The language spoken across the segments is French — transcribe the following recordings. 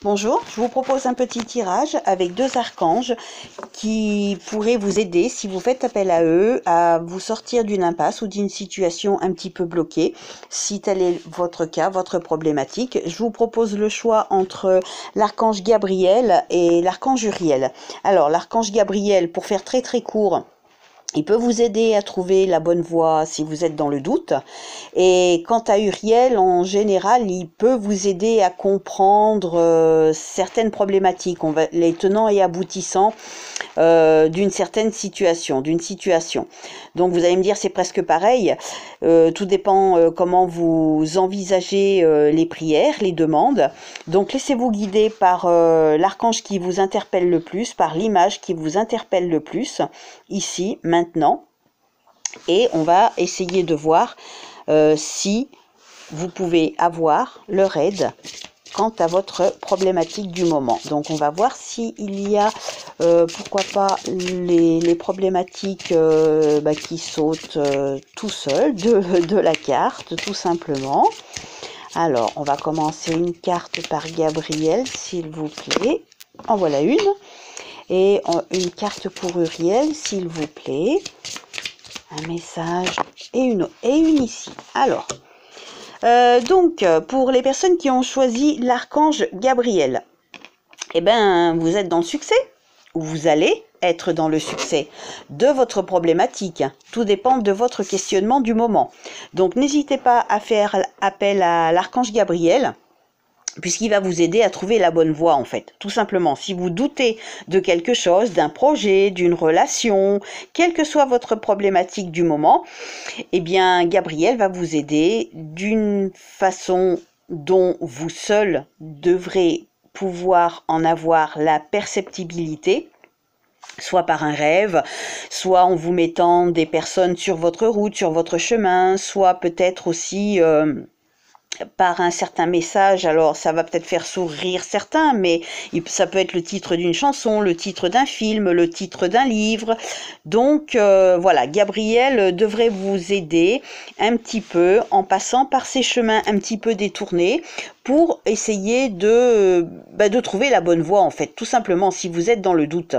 Bonjour, je vous propose un petit tirage avec deux archanges qui pourraient vous aider, si vous faites appel à eux, à vous sortir d'une impasse ou d'une situation un petit peu bloquée, si tel est votre cas, votre problématique. Je vous propose le choix entre l'archange Gabriel et l'archange Uriel. Alors, l'archange Gabriel, pour faire très court, il peut vous aider à trouver la bonne voie si vous êtes dans le doute. Et quant à Uriel, en général, il peut vous aider à comprendre certaines problématiques, les tenants et aboutissants d'une certaine situation, Donc vous allez me dire, c'est presque pareil. Tout dépend comment vous envisagez les prières, les demandes. Donc laissez-vous guider par l'archange qui vous interpelle le plus, par l'image qui vous interpelle le plus, ici, maintenant. Et on va essayer de voir si vous pouvez avoir leur aide quant à votre problématique du moment. Donc on va voir s'il y a, pourquoi pas, les problématiques qui sautent tout seul de la carte, tout simplement. Alors, on va commencer une carte par Gabriel, s'il vous plaît. En voilà une. Et une carte pour Uriel, s'il vous plaît. Un message et une ici. Alors, donc, pour les personnes qui ont choisi l'archange Gabriel, eh ben, vous êtes dans le succès, ou vous allez être dans le succès de votre problématique. Tout dépend de votre questionnement du moment. Donc, n'hésitez pas à faire appel à l'archange Gabriel, puisqu'il va vous aider à trouver la bonne voie, en fait. Tout simplement, si vous doutez de quelque chose, d'un projet, d'une relation, quelle que soit votre problématique du moment, eh bien, Gabriel va vous aider d'une façon dont vous seul devrez pouvoir en avoir la perceptibilité, soit par un rêve, soit en vous mettant des personnes sur votre route, sur votre chemin, soit peut-être aussi par un certain message. Alors ça va peut-être faire sourire certains, mais ça peut être le titre d'une chanson, le titre d'un film, le titre d'un livre. Donc voilà, Gabriel devrait vous aider un petit peu en passant par ces chemins un petit peu détournés pour essayer de trouver la bonne voie, en fait, tout simplement, si vous êtes dans le doute.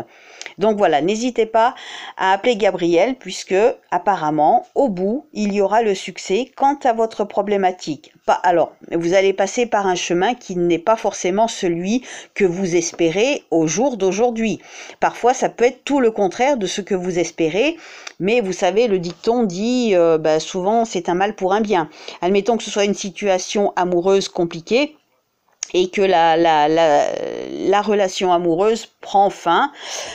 Donc voilà, n'hésitez pas à appeler Gabriel, puisque apparemment, au bout, il y aura le succès quant à votre problématique. Alors, vous allez passer par un chemin qui n'est pas forcément celui que vous espérez au jour d'aujourd'hui. Parfois, ça peut être tout le contraire de ce que vous espérez, mais vous savez, le dicton dit souvent c'est un mal pour un bien. Admettons que ce soit une situation amoureuse compliquée, et que la relation amoureuse prend fin,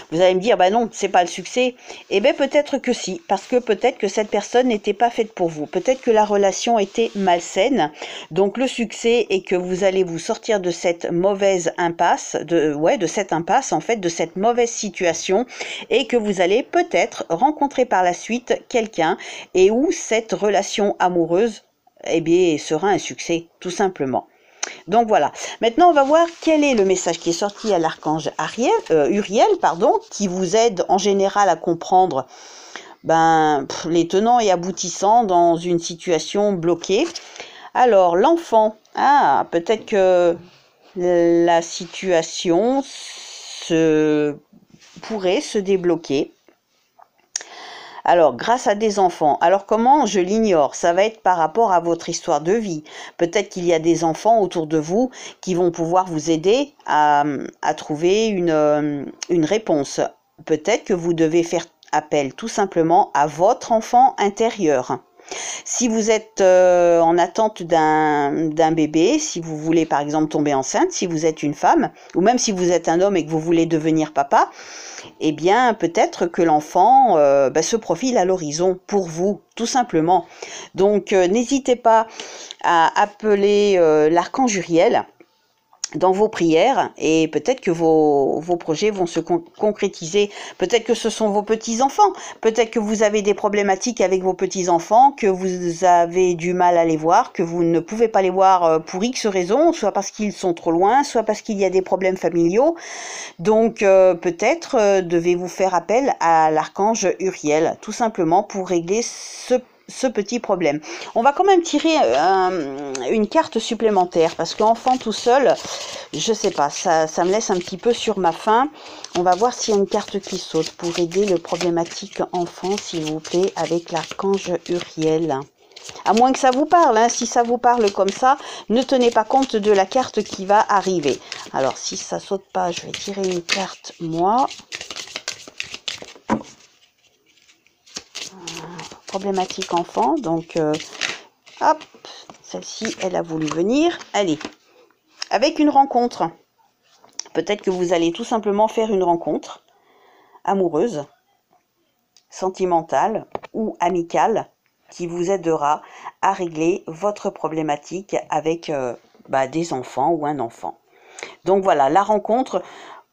vous allez me dire, non, c'est pas le succès. Eh bien, peut-être que si, parce que peut-être que cette personne n'était pas faite pour vous. Peut-être que la relation était malsaine. Donc, le succès est que vous allez vous sortir de cette mauvaise impasse, de cette impasse, en fait, de cette mauvaise situation, et que vous allez peut-être rencontrer par la suite quelqu'un, et où cette relation amoureuse, sera un succès, tout simplement. Donc voilà, maintenant on va voir quel est le message qui est sorti à l'archange Uriel, qui vous aide en général à comprendre les tenants et aboutissants dans une situation bloquée. Alors l'enfant, peut-être que la situation pourrait se débloquer. Alors, grâce à des enfants. Alors, comment? Je l'ignore. Ça va être par rapport à votre histoire de vie. Peut-être qu'il y a des enfants autour de vous qui vont pouvoir vous aider à trouver une réponse. Peut-être que vous devez faire appel tout simplement à votre enfant intérieur. Si vous êtes en attente d'un bébé, si vous voulez par exemple tomber enceinte, si vous êtes une femme, ou même si vous êtes un homme et que vous voulez devenir papa, eh bien peut-être que l'enfant se profile à l'horizon pour vous, tout simplement. Donc n'hésitez pas à appeler l'archange Uriel dans vos prières, et peut-être que vos projets vont se concrétiser. Peut-être que ce sont vos petits-enfants, peut-être que vous avez des problématiques avec vos petits-enfants, que vous avez du mal à les voir, que vous ne pouvez pas les voir pour X raisons, soit parce qu'ils sont trop loin, soit parce qu'il y a des problèmes familiaux. Donc peut-être devez-vous faire appel à l'archange Uriel, tout simplement pour régler ce petit problème. On va quand même tirer une carte supplémentaire parce qu'enfant tout seul, je sais pas, ça me laisse un petit peu sur ma faim. On va voir s'il y a une carte qui saute pour aider le problématique enfant, s'il vous plaît, avec l'archange Uriel. À moins que ça vous parle, hein. Si ça vous parle comme ça, ne tenez pas compte de la carte qui va arriver. Alors, si ça saute pas, je vais tirer une carte, moi. Problématique enfant, donc, hop, celle-ci, elle a voulu venir. Allez, avec une rencontre. Peut-être que vous allez tout simplement faire une rencontre amoureuse, sentimentale ou amicale, qui vous aidera à régler votre problématique avec des enfants ou un enfant. Donc voilà, la rencontre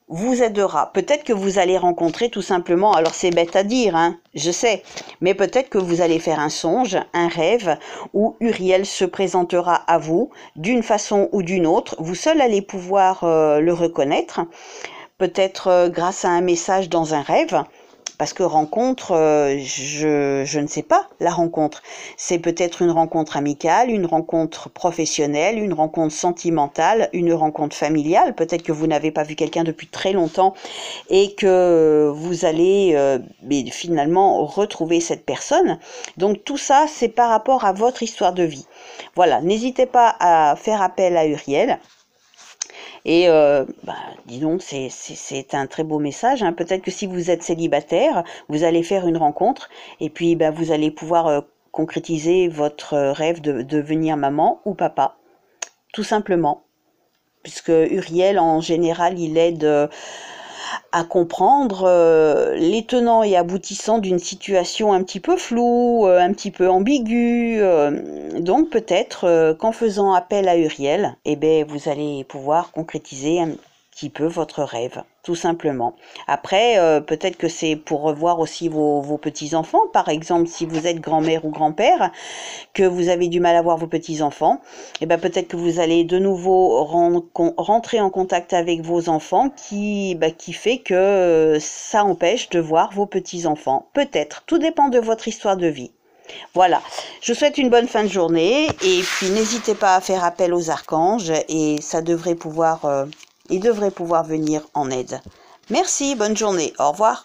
vous aidera. Peut-être que vous allez rencontrer tout simplement, alors c'est bête à dire, hein, je sais, mais peut-être que vous allez faire un songe, un rêve, où Uriel se présentera à vous d'une façon ou d'une autre. Vous seul allez pouvoir le reconnaître, peut-être grâce à un message dans un rêve. Parce que rencontre, je ne sais pas, la rencontre. C'est peut-être une rencontre amicale, une rencontre professionnelle, une rencontre sentimentale, une rencontre familiale. Peut-être que vous n'avez pas vu quelqu'un depuis très longtemps et que vous allez finalement retrouver cette personne. Donc tout ça, c'est par rapport à votre histoire de vie. Voilà, n'hésitez pas à faire appel à Uriel. Et dis donc, c'est un très beau message, hein. Peut-être que si vous êtes célibataire, vous allez faire une rencontre et puis vous allez pouvoir concrétiser votre rêve de devenir maman ou papa, tout simplement. Puisque Uriel, en général, il aide à comprendre les tenants et aboutissants d'une situation un petit peu floue, un petit peu ambiguë. Donc peut-être qu'en faisant appel à Uriel, vous allez pouvoir concrétiser un petit peu votre rêve, tout simplement. Après, peut-être que c'est pour revoir aussi vos petits-enfants. Par exemple, si vous êtes grand-mère ou grand-père, que vous avez du mal à voir vos petits-enfants, peut-être que vous allez de nouveau rentrer en contact avec vos enfants qui fait que ça empêche de voir vos petits-enfants. Peut-être, tout dépend de votre histoire de vie. Voilà, je vous souhaite une bonne fin de journée et puis n'hésitez pas à faire appel aux archanges et ça devrait pouvoir, ils devraient pouvoir venir en aide. Merci, bonne journée, au revoir.